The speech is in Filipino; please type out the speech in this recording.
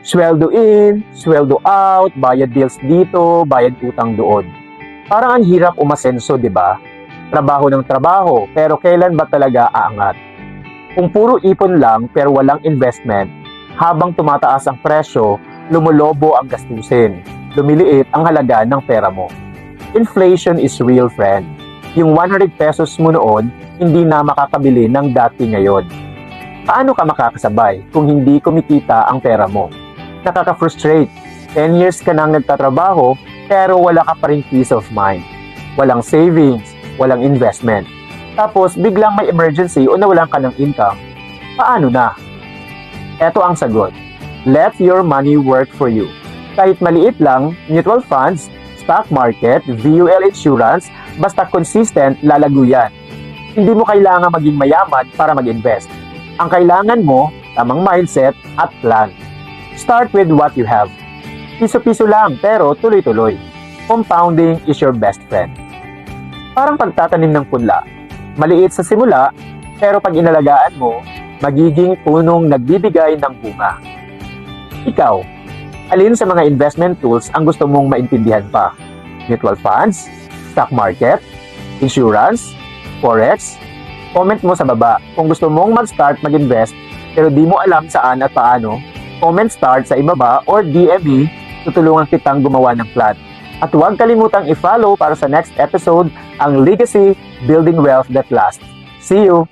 Sweldo in, sweldo out, bayad bills dito, bayad utang doon. Parang ang hirap umasenso, di ba? Trabaho ng trabaho, pero kailan ba talaga aangat? Kung puro ipon lang pero walang investment, habang tumataas ang presyo, lumulobo ang gastusin. Lumiliit ang halaga ng pera mo. Inflation is real, friend. Yung 100 pesos mo noon, hindi na makakabili ng dati ngayon. Paano ka makakasabay kung hindi kumikita ang pera mo? Nakaka-frustrate. 10 years ka nang nagtatrabaho, pero wala ka pa rin peace of mind. Walang savings, walang investment. Tapos biglang may emergency o nawalan ka ng income. Paano na? Ito ang sagot. Let your money work for you. Kahit maliit lang, mutual funds, stock market, VUL insurance, basta consistent, lalago yan. Hindi mo kailangan maging mayaman para mag-invest. Ang kailangan mo, tamang mindset at plan. Start with what you have. Piso-piso lang pero tuloy-tuloy. Compounding is your best friend. Parang pagtatanim ng punla. Maliit sa simula, pero pag inalagaan mo, magiging punong nagbibigay ng bunga. Ikaw, alin sa mga investment tools ang gusto mong maintindihan pa? Mutual funds? Stock market? Insurance? Forex? Comment mo sa baba kung gusto mong mag-start mag-invest pero di mo alam saan at paano. Comment start sa ibaba or DM me, tutulungan kitang gumawa ng plan. At huwag kalimutang i-follow para sa next episode ang Legacy Building Wealth That Lasts. See you!